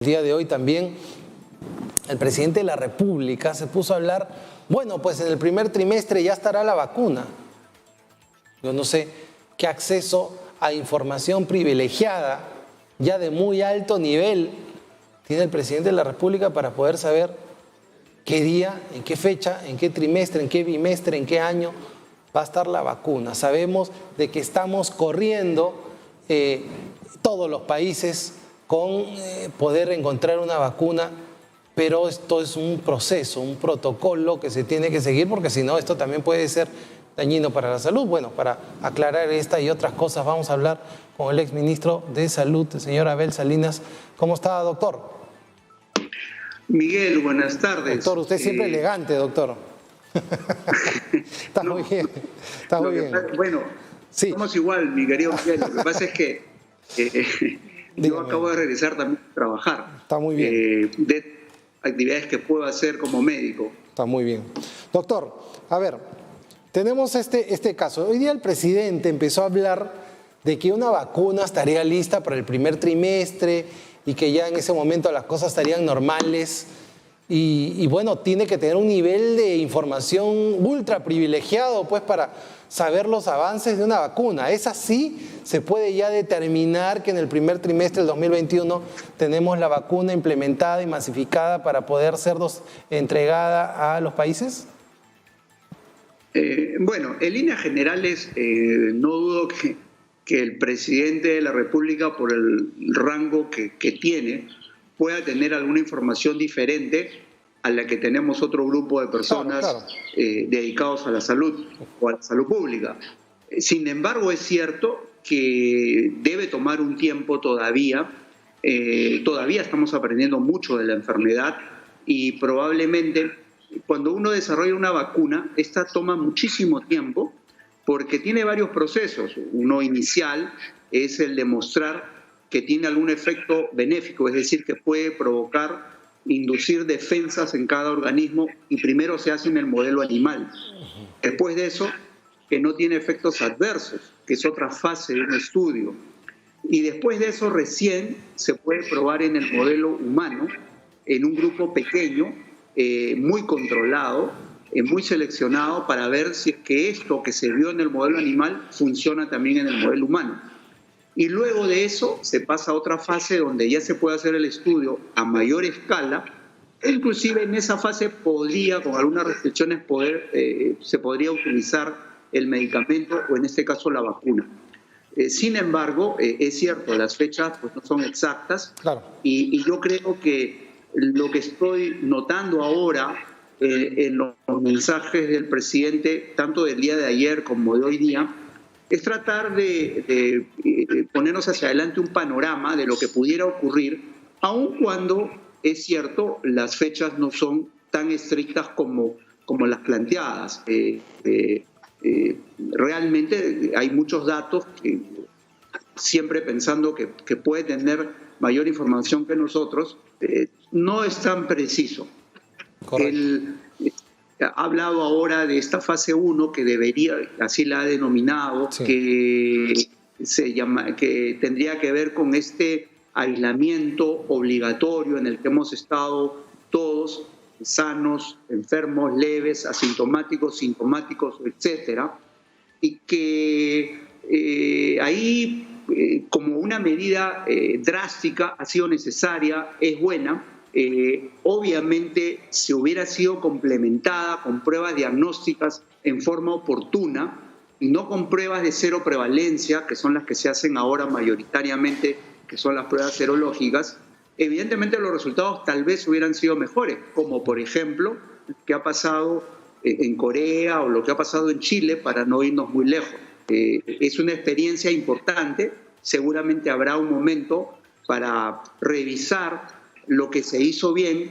El día de hoy también el presidente de la República se puso a hablar, bueno, pues en el primer trimestre ya estará la vacuna. Yo no sé qué acceso a información privilegiada, ya de muy alto nivel, tiene el presidente de la República para poder saber qué día, en qué fecha, en qué trimestre, en qué bimestre, en qué año va a estar la vacuna. Sabemos de que estamos corriendo todos los países con poder encontrar una vacuna, pero esto es un proceso, un protocolo que se tiene que seguir, porque si no, esto también puede ser dañino para la salud. Bueno, para aclarar esta y otras cosas, vamos a hablar con el exministro de Salud, el señor Abel Salinas. ¿Cómo está, doctor? Miguel, buenas tardes. Doctor, usted siempre elegante, doctor. Está muy bien, está muy bien. Bueno, sí. Somos igual, mi querido Miguel. Lo que pasa es que yo acabo de regresar también a trabajar. Está muy bien. De actividades que puedo hacer como médico. Está muy bien. Doctor, a ver, tenemos este caso. Hoy día el presidente empezó a hablar de que una vacuna estaría lista para el primer trimestre y que ya en ese momento las cosas estarían normales. Y bueno, tiene que tener un nivel de información ultra privilegiado pues para saber los avances de una vacuna. ¿Es así? ¿Se puede ya determinar que en el primer trimestre del 2021 tenemos la vacuna implementada y masificada para poder ser entregada a los países? Bueno, en líneas generales no dudo que el presidente de la República, por el rango que tiene, pueda tener alguna información diferente a la que tenemos otro grupo de personas dedicados a la salud o a la salud pública. Sin embargo, es cierto que debe tomar un tiempo todavía. Todavía estamos aprendiendo mucho de la enfermedad y probablemente cuando uno desarrolla una vacuna, esta toma muchísimo tiempo porque tiene varios procesos. Uno inicial es el de mostrar que tiene algún efecto benéfico, es decir, que puede inducir defensas en cada organismo, y primero se hace en el modelo animal. Después de eso, que no tiene efectos adversos, que es otra fase de un estudio. Y después de eso recién se puede probar en el modelo humano, en un grupo pequeño, muy controlado, muy seleccionado, para ver si es que esto que se vio en el modelo animal funciona también en el modelo humano. Y luego de eso se pasa a otra fase donde ya se puede hacer el estudio a mayor escala. Inclusive en esa fase podría, con algunas restricciones, se podría utilizar el medicamento o en este caso la vacuna. Sin embargo, es cierto, las fechas pues, no son exactas. Claro. Y yo creo que lo que estoy notando ahora en los mensajes del presidente, tanto del día de ayer como de hoy día, es tratar de ponernos hacia adelante un panorama de lo que pudiera ocurrir, aun cuando, es cierto, las fechas no son tan estrictas como las planteadas. Realmente hay muchos datos que, siempre pensando que puede tener mayor información que nosotros, no es tan preciso. Ha hablado ahora de esta fase 1 que debería, así la ha denominado, sí, que tendría que ver con este aislamiento obligatorio en el que hemos estado todos sanos, enfermos, leves, asintomáticos, sintomáticos, etcétera, y que ahí como una medida drástica ha sido necesaria, es buena. Obviamente, si hubiera sido complementada con pruebas diagnósticas en forma oportuna y no con pruebas de cero prevalencia, que son las que se hacen ahora mayoritariamente, que son las pruebas serológicas, evidentemente los resultados tal vez hubieran sido mejores, como por ejemplo lo que ha pasado en Corea o lo que ha pasado en Chile, para no irnos muy lejos. Es una experiencia importante, seguramente habrá un momento para revisar lo que se hizo bien,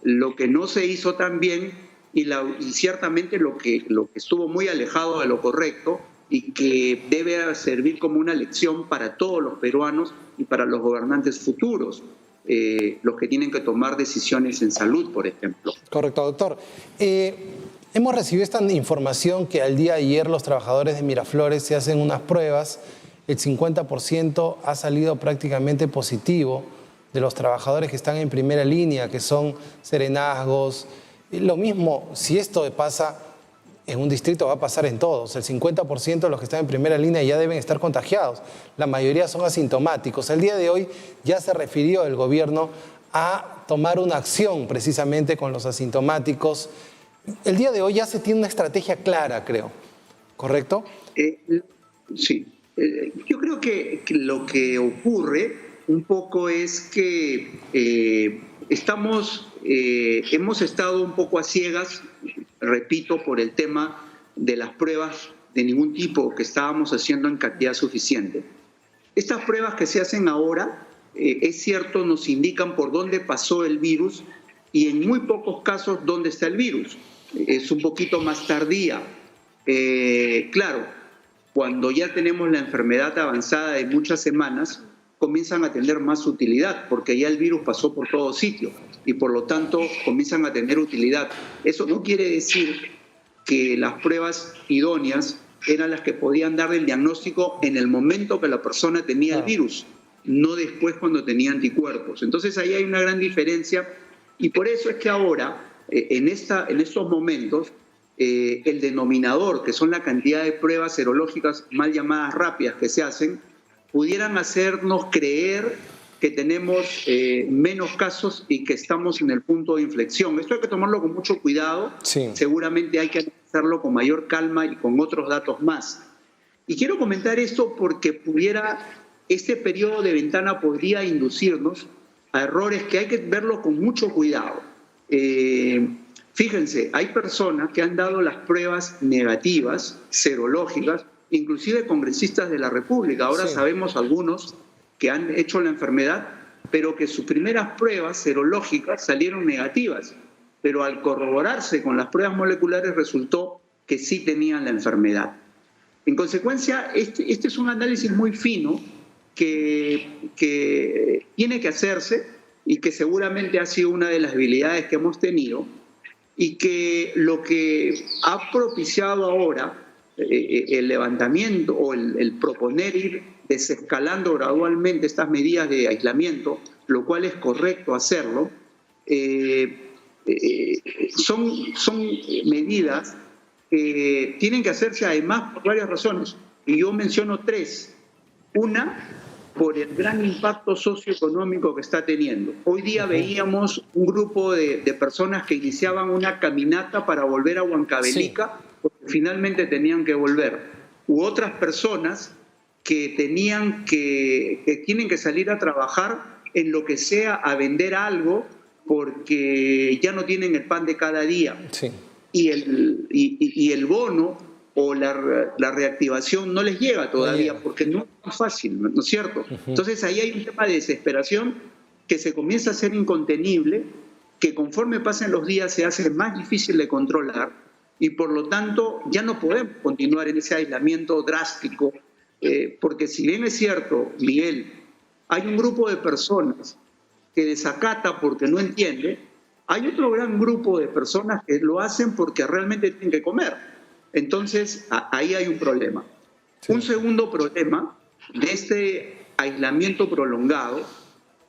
lo que no se hizo tan bien y ciertamente lo que estuvo muy alejado de lo correcto y que debe servir como una lección para todos los peruanos y para los gobernantes futuros, los que tienen que tomar decisiones en salud, por ejemplo. Correcto, doctor. Hemos recibido esta información que al día de ayer los trabajadores de Miraflores se hacen unas pruebas, el 50% ha salido prácticamente positivo. de los trabajadores que están en primera línea, que son serenazgos. Y lo mismo, si esto pasa en un distrito, va a pasar en todos. El 50% de los que están en primera línea ya deben estar contagiados. La mayoría son asintomáticos. El día de hoy ya se refirió el gobierno a tomar una acción precisamente con los asintomáticos. El día de hoy ya se tiene una estrategia clara, creo. ¿Correcto? Sí. Yo creo que lo que ocurre un poco es que hemos estado un poco a ciegas, repito, por el tema de las pruebas de ningún tipo que estábamos haciendo en cantidad suficiente. Estas pruebas que se hacen ahora, es cierto, nos indican por dónde pasó el virus y en muy pocos casos dónde está el virus. Es un poquito más tardía. Claro, cuando ya tenemos la enfermedad avanzada de muchas semanas, comienzan a tener más utilidad, porque ya el virus pasó por todo sitio y por lo tanto comienzan a tener utilidad. Eso no quiere decir que las pruebas idóneas eran las que podían dar el diagnóstico en el momento que la persona tenía el virus, no después cuando tenía anticuerpos. Entonces ahí hay una gran diferencia y por eso es que ahora, en estos momentos, el denominador, que son la cantidad de pruebas serológicas mal llamadas rápidas que se hacen, pudieran hacernos creer que tenemos menos casos y que estamos en el punto de inflexión. Esto hay que tomarlo con mucho cuidado, sí. Seguramente hay que hacerlo con mayor calma y con otros datos más. Y quiero comentar esto porque este periodo de ventana podría inducirnos a errores que hay que verlo con mucho cuidado. Fíjense, hay personas que han dado las pruebas negativas, serológicas, inclusive congresistas de la República. Ahora sí. Sabemos algunos que han hecho la enfermedad, pero que sus primeras pruebas serológicas salieron negativas, pero al corroborarse con las pruebas moleculares resultó que sí tenían la enfermedad. En consecuencia, este es un análisis muy fino que tiene que hacerse y que seguramente ha sido una de las debilidades que hemos tenido y que lo que ha propiciado ahora el levantamiento o el proponer ir desescalando gradualmente estas medidas de aislamiento, lo cual es correcto hacerlo, son medidas que tienen que hacerse además por varias razones. Y yo menciono tres. Una, por el gran impacto socioeconómico que está teniendo. Hoy día veíamos un grupo de personas que iniciaban una caminata para volver a Huancavelica, sí, porque finalmente tenían que volver. U otras personas que tienen que salir a trabajar en lo que sea, a vender algo, porque ya no tienen el pan de cada día. Sí. Y el bono o la reactivación no les llega todavía porque no es fácil, ¿no es cierto? Entonces ahí hay un tema de desesperación que se comienza a ser incontenible, que conforme pasen los días se hace más difícil de controlar y por lo tanto ya no podemos continuar en ese aislamiento drástico, porque si bien es cierto, Miguel, hay un grupo de personas que desacata porque no entiende, hay otro gran grupo de personas que lo hacen porque realmente tienen que comer. Entonces, ahí hay un problema. Sí. Un segundo problema de este aislamiento prolongado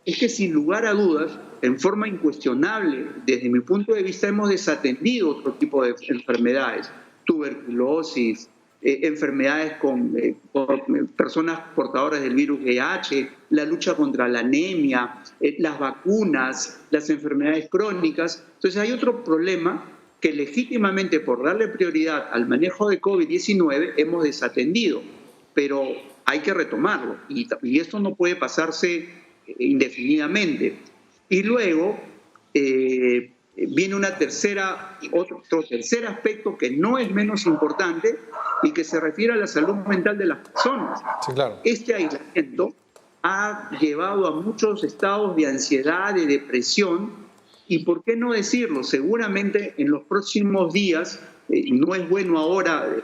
es que sin lugar a dudas, en forma incuestionable, desde mi punto de vista, hemos desatendido otro tipo de enfermedades, tuberculosis, enfermedades con personas portadoras del virus VIH, la lucha contra la anemia, las vacunas, las enfermedades crónicas. Entonces hay otro problema que legítimamente por darle prioridad al manejo de COVID-19 hemos desatendido, pero hay que retomarlo y esto no puede pasarse indefinidamente. Y luego viene otro tercer aspecto que no es menos importante y que se refiere a la salud mental de las personas. Sí, claro. Este aislamiento ha llevado a muchos estados de ansiedad, de depresión. Y por qué no decirlo, seguramente en los próximos días, no es bueno ahora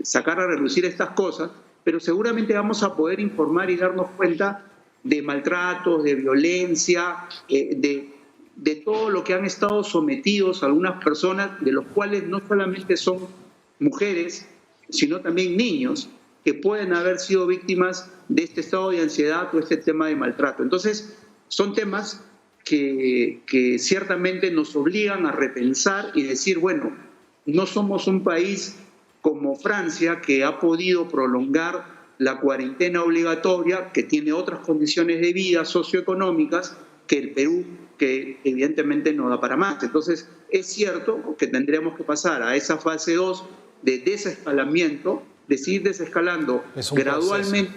sacar a relucir estas cosas, pero seguramente vamos a poder informar y darnos cuenta de maltratos, de violencia, de todo lo que han estado sometidos algunas personas, de los cuales no solamente son mujeres, sino también niños, que pueden haber sido víctimas de este estado de ansiedad o este tema de maltrato. Entonces, Son temas que ciertamente nos obligan a repensar y decir, bueno, no somos un país como Francia, que ha podido prolongar la cuarentena obligatoria, que tiene otras condiciones de vida socioeconómicas que el Perú, que evidentemente no da para más. Entonces, es cierto que tendremos que pasar a esa fase 2 de desescalamiento, de seguir desescalando gradualmente.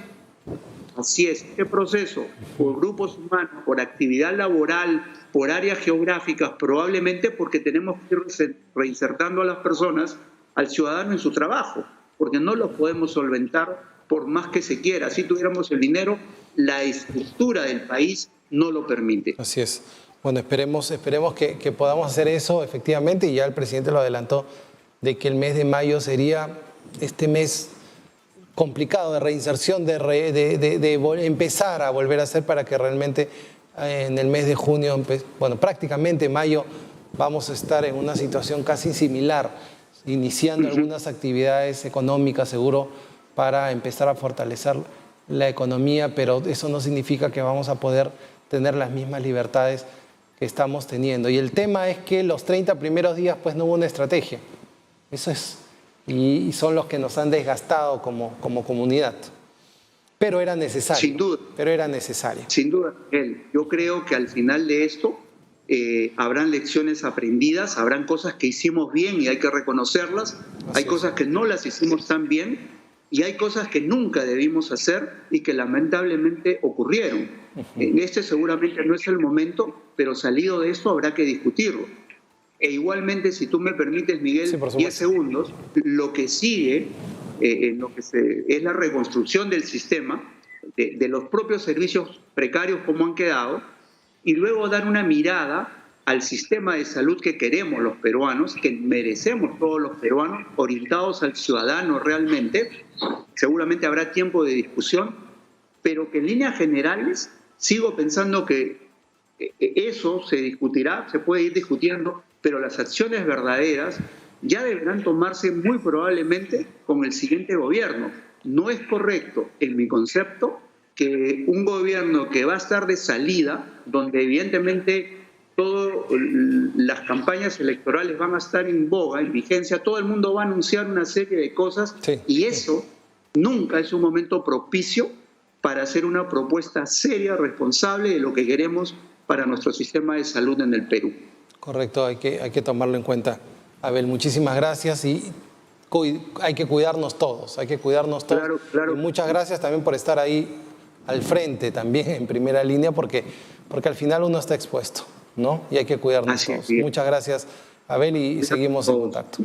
Así es, este proceso, por grupos humanos, por actividad laboral, por áreas geográficas, probablemente porque tenemos que ir reinsertando a las personas, al ciudadano en su trabajo, porque no lo podemos solventar por más que se quiera. Si tuviéramos el dinero, la estructura del país no lo permite. Así es. Bueno, esperemos que podamos hacer eso efectivamente, y ya el presidente lo adelantó, de que el mes de mayo sería este mes complicado de reinserción, de empezar a volver a hacer, para que realmente en el mes de junio, bueno, prácticamente mayo, vamos a estar en una situación casi similar, iniciando algunas actividades económicas, seguro, para empezar a fortalecer la economía, pero eso no significa que vamos a poder tener las mismas libertades que estamos teniendo. Y el tema es que los 30 primeros días pues no hubo una estrategia. Eso es, y son los que nos han desgastado como comunidad. Pero era necesario. Sin duda. Pero era necesario. Sin duda, Miguel. Yo creo que al final de esto habrán lecciones aprendidas, habrán cosas que hicimos bien y hay que reconocerlas, hay cosas que no las hicimos tan bien y hay cosas que nunca debimos hacer y que lamentablemente ocurrieron. Este seguramente no es el momento, pero salido de esto habrá que discutirlo. E igualmente, si tú me permites, Miguel, 10 segundos, lo que sigue en lo que es la reconstrucción del sistema, de los propios servicios precarios como han quedado, y luego dar una mirada al sistema de salud que queremos los peruanos, que merecemos todos los peruanos, orientados al ciudadano realmente. Seguramente habrá tiempo de discusión, pero que en líneas generales sigo pensando que eso se discutirá, se puede ir discutiendo, pero las acciones verdaderas ya deberán tomarse muy probablemente con el siguiente gobierno. No es correcto, en mi concepto, que un gobierno que va a estar de salida, donde evidentemente todas las campañas electorales van a estar en boga, en vigencia, todo el mundo va a anunciar una serie de cosas, y eso nunca es un momento propicio para hacer una propuesta seria, responsable de lo que queremos para nuestro sistema de salud en el Perú. Correcto, hay que tomarlo en cuenta. Abel, muchísimas gracias, y hay que cuidarnos todos, Claro, claro. Y muchas gracias también por estar ahí al frente, también en primera línea, porque al final uno está expuesto, ¿no? Y hay que cuidarnos todos. Muchas gracias, Abel, y seguimos en contacto.